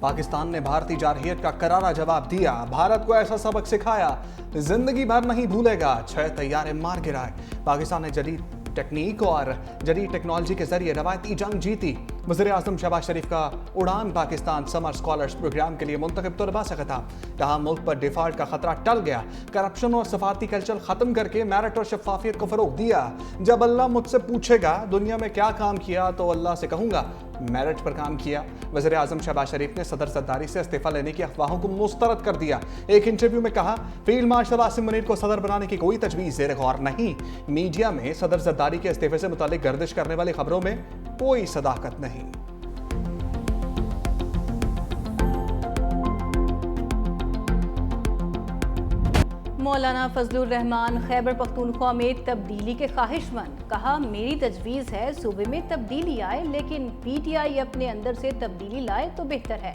पाकिस्तान ने भारतीय जारहियत का करारा जवाब दिया। भारत को ऐसा सबक सिखाया जिंदगी भर नहीं भूलेगा। 6 तैयारे मार गिराए। पाकिस्तान ने जदीद टेक्निक और जदीद टेक्नोलॉजी के जरिए रवायती जंग जीती। वज़ीर-ए-आज़म शहबाज शरीफ का उड़ान पाकिस्तान समर स्कॉलर्स प्रोग्राम के लिए मुंतखब तलबा से खिताब। कहा मुल्क पर डिफॉल्ट का खतरा टल गया। करप्शन और सफारती कल्चर खत्म करके मेरिट और शफाफियत को फरोग दिया। जब अल्लाह मुझसे पूछेगा दुनिया में क्या काम किया तो अल्लाह से कहूंगा मेरिट पर काम किया। वज़ीर-ए-आज़म शहबाज शरीफ ने सदर जरदारी से इस्तीफा लेने की अफवाहों को मुस्तरद कर दिया। एक इंटरव्यू में कहा फील्ड मार्शल आसिम मुनीर को सदर बनाने की कोई तजवीज़ ज़ेर गौर नहीं। मीडिया में सदर जरदारी के इस्तीफे से मुतालिक गर्दिश करने वाली खबरों में कोई सदाकत नहीं। मौलाना फजलुर रहमान खैबर पख्तूनख्वा में तब्दीली के ख्वाहिशमंद। कहा मेरी तजवीज़ है सूबे में तब्दीली आए लेकिन PTI अपने अंदर से तब्दीली लाए तो बेहतर है।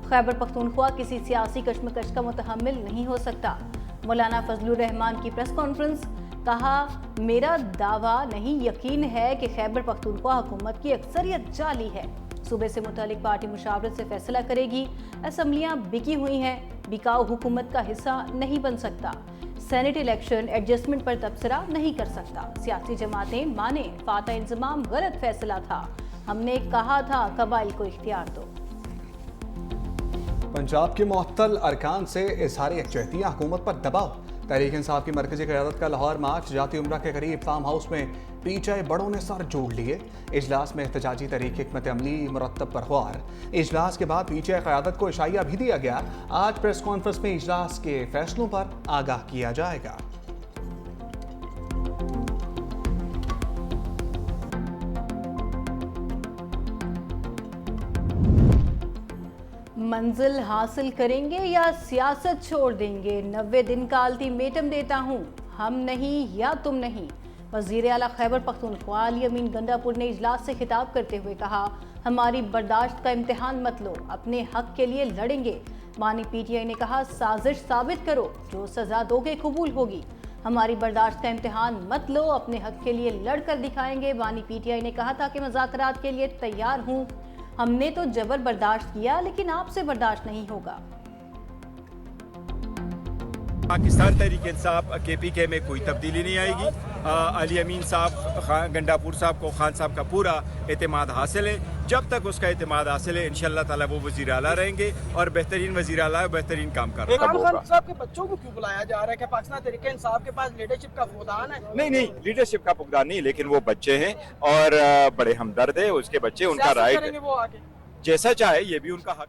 खैबर पख्तूनख्वा किसी सियासी कशमकश का मुतहम्मिल नहीं हो सकता। मौलाना फजलुर रहमान की प्रेस कॉन्फ्रेंस। कहा मेरा दावा नहीं यकीन है कि खैबर पख्तूनख्वा हुकूमत की अक्सरियत जाली है। सूबे से मुतालिक पार्टी मुशावरत से फैसला करेगी। असम्बलियाँ बिकी हुई हैं, बिकाऊ हुकूमत का हिस्सा नहीं बन सकता। सेनेट इलेक्शन एडजस्टमेंट पर तबसरा नहीं कर सकता। सियासी जमातें माने फाता इंजमाम गलत फैसला था। हमने कहा था कबाइल को इख्तियार दो। पंजाब के मुअत्तल अरकान से इजहार यकजहतियाँ हुकूमत पर दबाव। तहरीक इंसाफ की मरकजी क़यादत का लाहौर मार्च जाती उम्रा के करीब फार्म हाउस में PTI बड़ों ने सर जोड़ लिए। इजलास में एहतजाजी तहरीक हिकमत अमली मुरतब पर ख्वार। इजलास के बाद PTI क़यादत को इशाया भी दिया गया। आज प्रेस कॉन्फ्रेंस में इजलास के फैसलों पर आगाह किया जाएगा। मंजिल हासिल करेंगे या सियासत छोड़ देंगे? 90 दिन का अल्टीमेटम देता हूँ, हम नहीं या तुम नहीं। वज़ीर आला खैबर पख्तूनख्वा अली अमीन गंडापुर ने इजलास से खिताब करते हुए कहा हमारी बर्दाश्त का इम्तिहान मत लो, अपने हक के लिए लड़ेंगे। बानी PTI ने कहा साजिश साबित करो, जो सजा दोगे कबूल होगी। हमारी बर्दाश्त का इम्तिहान मत लो, अपने हक के लिए लड़ कर दिखाएंगे। बानी PTI ने कहा था कि मुज़ाकरात के लिए तैयार हूँ। हमने तो जबर बर्दाश्त किया लेकिन आपसे बर्दाश्त नहीं होगा। पाकिस्तान तहरीक इंसाफ KPK में कोई तब्दीली नहीं आएगी। अली अमीन साहब गंडापुर साहब को खान साहब का पूरा एतमाद हासिल है। जब तक उसका एतमाद हासिल है इंशाअल्लाह ताला वो वज़ीर आला रहेंगे और बेहतरीन वज़ीर आला है, बेहतरीन काम कर रहे हैं। इमरान खान साहब के बच्चों को क्यों बुलाया जा रहा है कि पाकिस्तान तहरीक इंसाफ के पास लीडरशिप का फुकदान है? नहीं लीडरशिप का फुकदान नहीं, लेकिन वो बच्चे हैं और बड़े हमदर्द है। उसके बच्चे, उनका राइट है, वो आगे जैसा चाहे ये भी उनका हक।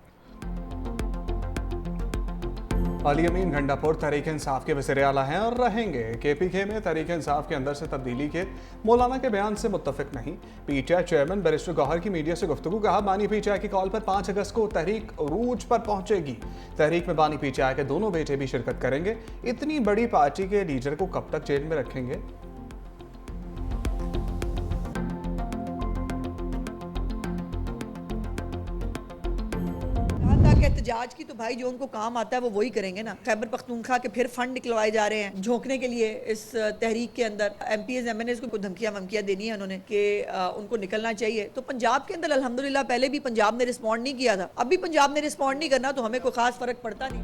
अली अमीन गंडापुर तहरीक इंसाफ के वज़ीर आला हैं और रहेंगे। KPK में तहरीक इंसाफ के अंदर से तब्दीली के मौलाना के बयान से मुत्तफिक नहीं। PTI चेयरमैन बैरिस्टर गौहर की मीडिया से गुफ्तगू। कहा बानी PTI की कॉल पर 5 अगस्त को तहरीक रूज पर पहुंचेगी। तहरीक में बानी PTI के दोनों बेटे भी शिरकत करेंगे। इतनी बड़ी पार्टी के लीडर को कब तक जेल में रखेंगे? एहतजाज की तो भाई जो उनको काम आता है वो वही करेंगे ना। खैबर पख्तूनख्वा के फिर फंड निकलवाए जा रहे हैं झोंकने के लिए इस तहरीक के अंदर। MPs MNAs को धमकियां वमकियां देनी है उन्होंने कि उनको निकलना चाहिए। तो पंजाब के अंदर अल्हम्दुलिल्लाह पहले भी पंजाब ने रिस्पॉन्ड नहीं किया था, अब भी पंजाब ने रिस्पॉन्ड नहीं करना, तो हमें कोई खास फर्क पड़ता नहीं।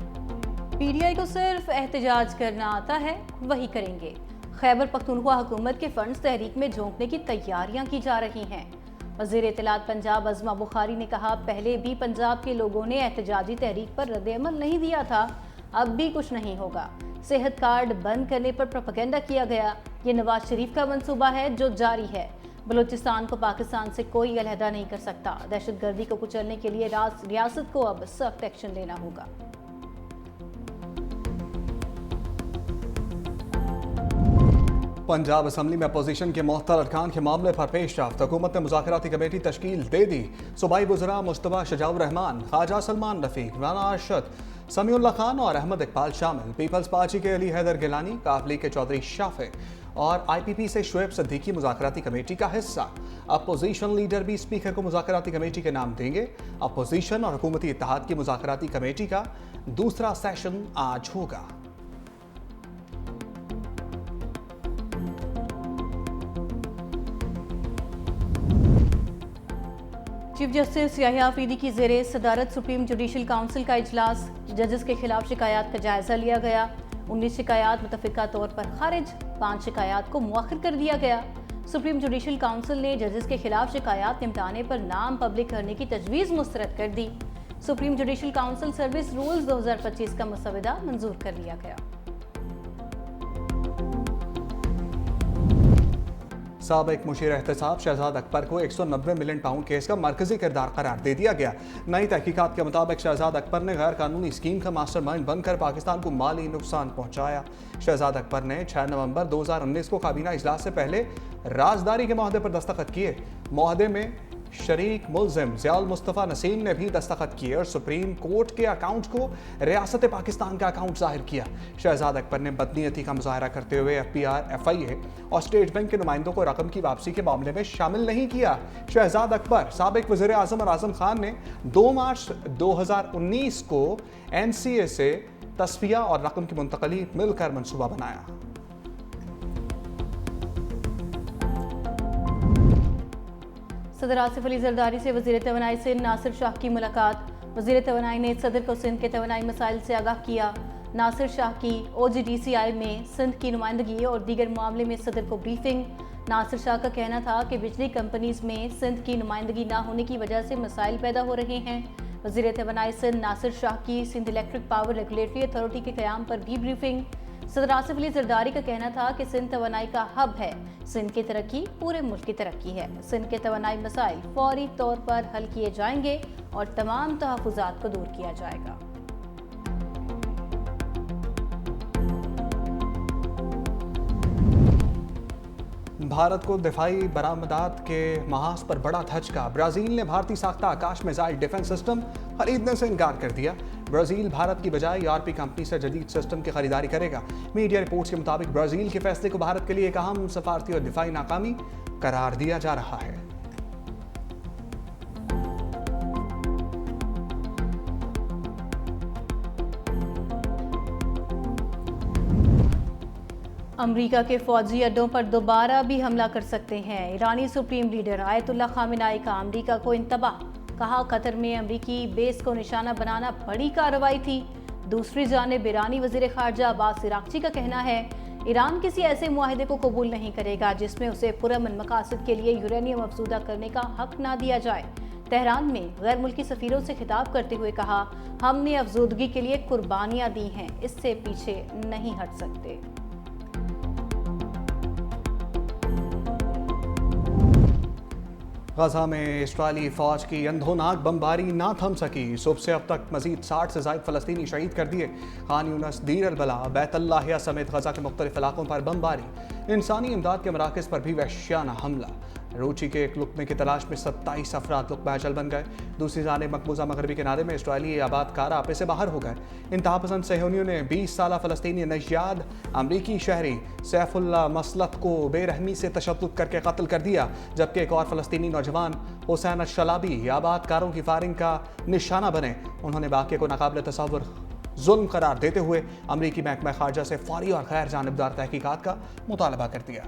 PTI को सिर्फ एहतजाज करना आता है, वही करेंगे। खैबर पख्तूनख्वा हुकूमत के फंड्स तहरीक में झोंकने की तैयारियां की जा रही हैं। वज़ीर इत्तलात पंजाब अज़मा बुखारी ने कहा पहले भी पंजाब के लोगों ने एहतजाजी तहरीक पर रद्द-ए-अमल नहीं दिया था, अब भी कुछ नहीं होगा। सेहत कार्ड बंद करने पर प्रोपेगेंडा किया गया, ये नवाज शरीफ का मंसूबा है जो जारी है। बलूचिस्तान को पाकिस्तान से कोई अलहदा नहीं कर सकता। दहशतगर्दी को कुचलने के लिए रियासत को अब सख्त एक्शन लेना होगा। पंजाब असम्बली में अपोजिशन के मुअत्तल अरकान के मामले पर पेशरफ्त। हुकूमत ने मुज़ाकराती कमेटी तश्कील दे दी। सूबाई वज़रा मुश्तबा शजाउर रहमान, ख्वाजा सलमान रफ़ीक, राना अरशद, समीउल्लाह खान और अहमद इकबाल शामिल। पीपल्स पार्टी के अली हैदर गिलानी, काफ लीग के चौधरी शाफे और IPP से शुएब सिद्दीकी मुज़ाकराती कमेटी का हिस्सा। अपोजिशन लीडर भी स्पीकर को मुज़ाकराती कमेटी के नाम देंगे। अपोजिशन और हुकूमती इत्तेहाद की मुज़ाकराती कमेटी का दूसरा सेशन आज होगा। चीफ जस्टिस याहिया आफरीदी की ज़ेरे सदारत सुप्रीम जुडिशल काउंसिल का इजलास, जजेस के खिलाफ शिकायत का जायजा लिया गया। 19 शिकायत मुतफ़िका तौर पर खारिज, 5 शिकायत को मुअख्खर कर दिया गया। सुप्रीम जुडिशल काउंसिल ने जजेस के खिलाफ शिकायत निपटाने पर नाम पब्लिक करने की तजवीज़ मुस्तरद कर दी। Supreme judicial council service rules 2025 का मसवदा मंजूर कर लिया गया। साबिक मुशीर एहतसाब शहजाद अकबर को 190 मिलियन पाउंड केस का मरकजी किरदार करार दे दिया गया। नई तहकीकात के मुताबिक शहजाद अकबर ने गैर कानूनी स्कीम का मास्टरमाइंड बनकर पाकिस्तान को माली नुकसान पहुंचाया। शहजाद अकबर ने 6 नवंबर 2019 को काबीना इजलास से पहले राजदारी के मुआहदे पर दस्तखत किए। मुआहदे में शरीक मुल्जिम ज़ियाउल मुस्तफ़ा नसीम ने भी दस्तखत किए और सुप्रीम कोर्ट के अकाउंट को रियासत पाकिस्तान का अकाउंट जाहिर किया। शहजाद अकबर ने बदनीयती का मुजाहरा करते हुए FIA और स्टेट बैंक के नुमाइंदों को रकम की वापसी के मामले में शामिल नहीं किया। शहजाद अकबर, साबिक वज़ीर आज़म और आज़म खान ने 2 मार्च 2019 को NCA से तस्फिया और रकम की मुंतकली मिलकर मनसूबा बनाया। सदर आसिफ अली जरदारी से वज़ीर तवानाई सिंध नासिर शाह की मुलाकात। वज़ीर तवानाई ने सदर को सिंध के तवानाई मसाइल से आगाह किया। नासिर शाह की OGDCI में सिंध की नुमाइंदगी और दीगर मामले में सदर को ब्रीफिंग। नासिर शाह का कहना था कि बिजली कंपनीज में सिंध की नुमाइंदगी ना होने की वजह से मसाइल पैदा हो रहे हैं। वज़ीर तवानाई सिंध नासिर शाह की Sindh electric power regulatory authority के क़याम पर भी ब्रीफिंग। सदर आसिफ अली जरदारी का कहना था कि सिंध तवानाई का हब है। सिंध की तरक्की पूरे मुल्क की तरक्की है। सिंध के तवानाई मसाइल फौरी तौर पर हल किए जाएंगे और तमाम तहफ़्फ़ुज़ात को दूर किया जाएगा। भारत को दिफाई बरामदात के महाज पर बड़ा धचका। ब्राज़ील ने भारतीय साख्ता आकाश मिसाइल डिफेंस सिस्टम खरीदने से इनकार कर दिया। ब्राज़ील भारत की बजाय ERP कंपनी से जदीद सिस्टम की खरीदारी करेगा। मीडिया रिपोर्ट्स के मुताबिक ब्राज़ील के फैसले को भारत के लिए एक अहम सफारती और दिफाई नाकामी करार दिया जा रहा है। अमरीका के फौजी अड्डों पर दोबारा भी हमला कर सकते हैं। ईरानी सुप्रीम लीडर आयतुल्लाह खामेनी का अमरीका को इंतबाह। कहा, कतर में अमरीकी बेस को निशाना बनाना बड़ी कार्रवाई थी। दूसरी जानिब ईरानी वज़ीर ख़ारजा अब्बास इराक़ची का कहना है, ईरान किसी ऐसे मुआहदे को कबूल नहीं करेगा जिसमें उसे पुरअमन मकासद के लिए यूरेनियम अफज़ूदा करने का हक ना दिया जाए। तेहरान में गैर मुल्की सफ़ीरों से खिताब करते हुए कहा, हमने अफजूदगी के लिए कुर्बानियाँ दी हैं, इससे पीछे नहीं हट सकते। गजा में इस्राएली फौज की अंधोनाक बमबारी ना थम सकी। सुबह से अब तक मजीद 60 से ज़ायद फ़लस्तीनी शहीद कर दिए। खान यूनस, दीर अल-बला, बैतुल्लाहिया समेत गजा के मुख्तलिफ इलाकों पर बमबारी। इंसानी इमदाद के मराकज़ पर भी वहशियाना हमला। रोची के एक लुकमे की तलाश में 27 अफराद लुकमा अजल बन गए। दूसरी जानिब मकबूजा मगरबी किनारे में इस्राएली आबादकार आपे से बाहर हो गए। इंतहापसंद सहूनियों ने 20 साला फ़लस्तीनी नज़्याद अमरीकी शहरी सैफुल्ला मसलत को बेरहमी से तशद्दुद करके कत्ल कर दिया, जबकि एक और फ़लस्तीनी नौजवान हुसैन अश-शलाबी आबादकारों की फायरिंग का निशाना बने। उन्होंने वाक़े को नाकाबिल तसव्वुर जुल्म करार देते हुए अमरीकी महकमा ख़ारजा से फौरी और गैर जानिबदार तहकीकात का मुतालबा कर दिया।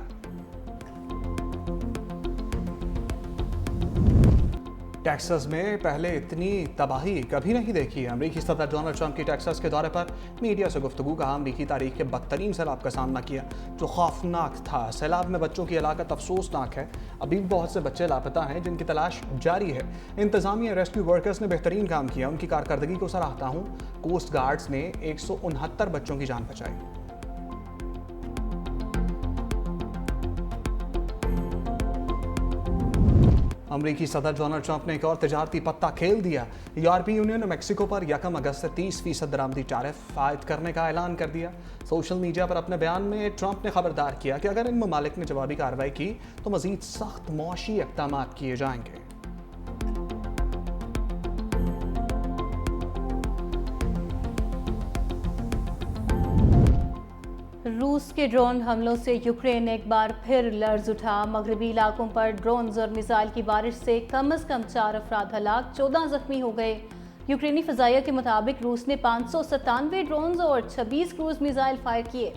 टेक्सास में पहले इतनी तबाही कभी नहीं देखी। अमरीकी सदर डोनाल्ड ट्रंप की टेक्सास के दौरे पर मीडिया से गुफ्तगू। कहा, अमरीकी तारीख के बदतरीन सैलाब का सामना किया जो खौफनाक था। सैलाब में बच्चों की हलाकत अफसोसनाक है। अभी भी बहुत से बच्चे लापता हैं जिनकी तलाश जारी है। इंतजामिया रेस्क्यू वर्कर्स ने बेहतरीन काम किया, उनकी कारकर्दगी को सराहता हूँ। कोस्ट गार्ड्स ने 169 बच्चों की जान बचाई। अमरीकी सदर डोनाल्ड ट्रंप ने एक और तजारती पत्ता खेल दिया। यूरोपीय यूनियन ने मेक्सिको पर 1 अगस्त से 30% दरामदी टैरिफ आयद करने का ऐलान कर दिया। सोशल मीडिया पर अपने बयान में ट्रंप ने खबरदार किया कि अगर इन ममालिक ने जवाबी कार्रवाई की तो मजीद सख्त मौशी इक़दाम किए जाएंगे। रूस के ड्रोन हमलों से यूक्रेन एक बार फिर लर्ज उठा। मगरबी इलाकों पर ड्रोन्स और मिसाइल की बारिश से कम अज़ कम 4 अफराद हलाक, 14 जख्मी हो गए। यूक्रेनी फ़ज़ाइया के मुताबिक रूस ने 597 ड्रोन्स और 26 क्रूज़ मिसाइल फायर किए।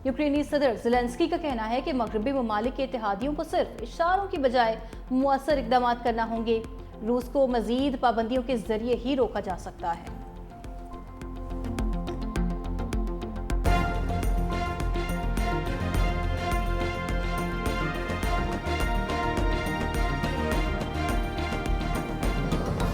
यूक्रेनी सदर ज़ेलेंस्की का कहना है कि मगरबी ममालिक के इत्तेहादियों को सिर्फ इशारों की बजाय मुअस्सर इक़दाम करना होंगे। रूस को मजीद पाबंदियों के जरिए ही रोका जा सकता है।